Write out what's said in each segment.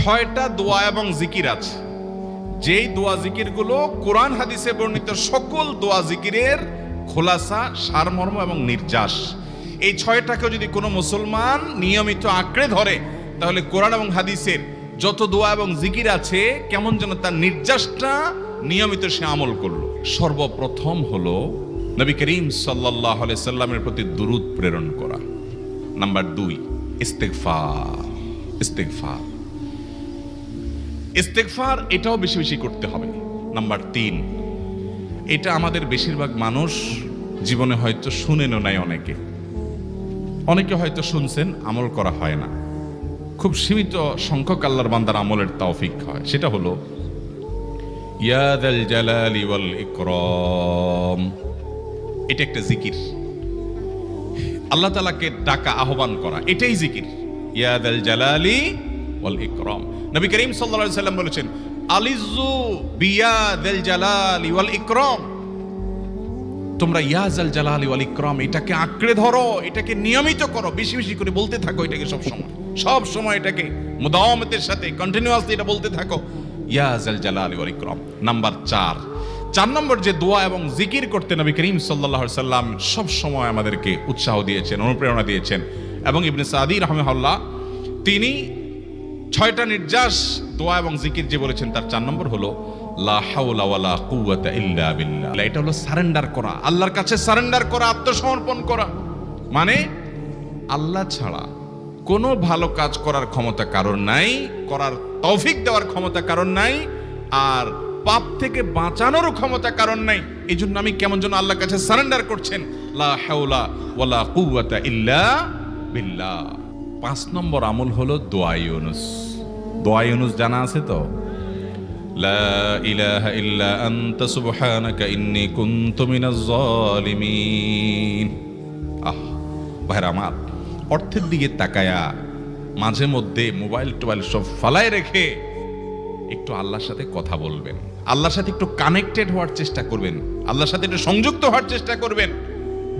6টা দোয়া এবং জিকির আছে, যেই দোয়া জিকিরগুলো কোরআন হাদিসে বর্ণিত সকল দোয়া জিকিরের খোলাসা, সারমর্ম এবং নির্যাস। এই 6টাকে যদি কোনো মুসলমান নিয়মিত আঁকড়ে ধরে, তাহলে কোরআন এবং হাদিসের যত দোয়া এবং জিকির আছে কেমন যেন তার নির্যাসটা নিয়মিত সে আমল করলো। সর্বপ্রথম হলো নবী করিম সাল্লাল্লাহু আলাইহি সাল্লামের প্রতি দুরূদ প্রেরণ করা। নাম্বার 2, ইস্তেগফার। ইস্তেগফার ইস্তেগফার এটাও বেশি বেশি করতে হবে। নাম্বার 3, এটা আমাদের বেশিরভাগ মানুষ জীবনে হয়তো শুনেনও নাই, অনেকে হয়তো শুনছেন, আমল করা হয় না। খুব সীমিত সংখ্যক আল্লাহর বান্দার আমলের তৌফিক হয়। সেটা হলো ইয়া যাল জালালি ওয়াল ইকরাম। এটা একটা জিকির, আল্লাহ তাআলাকে ডাকা, আহ্বান করা, এটাই জিকির। ইয়া যাল জালালি ওয়াল ইকরাম। নবী করিম সাল্লাল্লাহু আলাইহি সাল্লাম বলেছেন, আলিযু বিয়া যাল জালালি ওয়াল ইকরাম। তোমরা ইয়া যাল জালালি ওয়াল ইকরাম এটাকে আঁকড়ে ধরো, এটাকে নিয়মিত করো, বেশি বেশি করে বলতে থাকো এটাকে সব সময় এটাকে মুদাওয়ামাতের সাথে কন্টিনিউয়াসলি এটা বলতে থাকো, ইয়া যাল জালালি ওয়াল ইকরাম। নাম্বার 4 নম্বর যে দোয়া এবং জিকির করতে নবী করিম সাল্লাল্লাহু আলাইহি সাল্লাম সব সময় আমাদেরকে উৎসাহ দিয়েছেন, অনুপ্রেরণা দিয়েছেন। এবং ইবনে সাদি রাহিমাহুল্লাহ তিনি 6টা নির্যাস দোয়া এবং জিকির যে বলেছেন, তার 4 নম্বর হলো লা হাওলা ওয়ালা কুওয়াতা ইল্লা বিল্লাহ। এটা হলো সারেন্ডার করা, আল্লাহর কাছে সারেন্ডার করা, আত্মসমর্পণ করা। মানে আল্লাহ ছাড়া কোনো ভালো কাজ করার ক্ষমতা কারোর নাই, করার তৌফিক দেওয়ার ক্ষমতা কারোর নাই, আর পাপ থেকে বাঁচানোরও ক্ষমতা কারণ নাই। এই জন্য আমি কেমন যেন আল্লাহর কাছে সারেন্ডার করছেন, লা হাওলা ওয়ালা কুওয়াতা ইল্লা বিল্লাহ। 5 নম্বর আমল হলো দোয়া ইউনুস। দোয়া ইউনুস জানা আছে তো? লা ইলাহা ইল্লা আনতা সুবহানাকা ইন্নী কুনতু মিনাজ জালিমিন। ভাইরা আমার, অর্থের দিকে তাকায়া মাঝে মধ্যে মোবাইল টোবাইল সব ফালায় রেখে একটু আল্লাহর সাথে কথা বলবেন, আল্লাহর সাথে একটু কানেক্টেড হওয়ার চেষ্টা করবেন, আল্লাহর সাথে একটু সংযুক্ত হওয়ার চেষ্টা করবেন।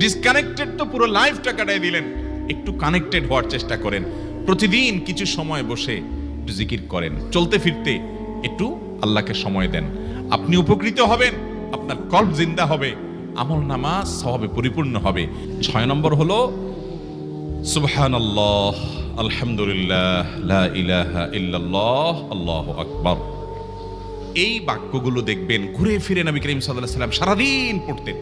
ডিসকানেক্টেড তো পুরো লাইফটা কাটাই দিলেন, একটু কানেক্টেড হওয়ার চেষ্টা করেন। প্রতিদিন কিছু সময় বসে একটু জিকির করেন, চলতে ফিরতে একটু আল্লাহকে সময় দেন। আপনি উপকৃত হবেন, আপনার কল্ব জিন্দা হবে, আমল নামা সওয়াবে পরিপূর্ণ হবে। 6 নম্বর হলো সুবহানাল্লাহ, আলহামদুলিল্লাহ, লা ইলাহা ইল্লাল্লাহ, আল্লাহু আকবার। এই বাক্যগুলো দেখবেন ঘুরে ফিরে নবী করিম সাল্লাল্লাহু আলাইহি ওয়াসাল্লাম সারাদিন পড়তেন।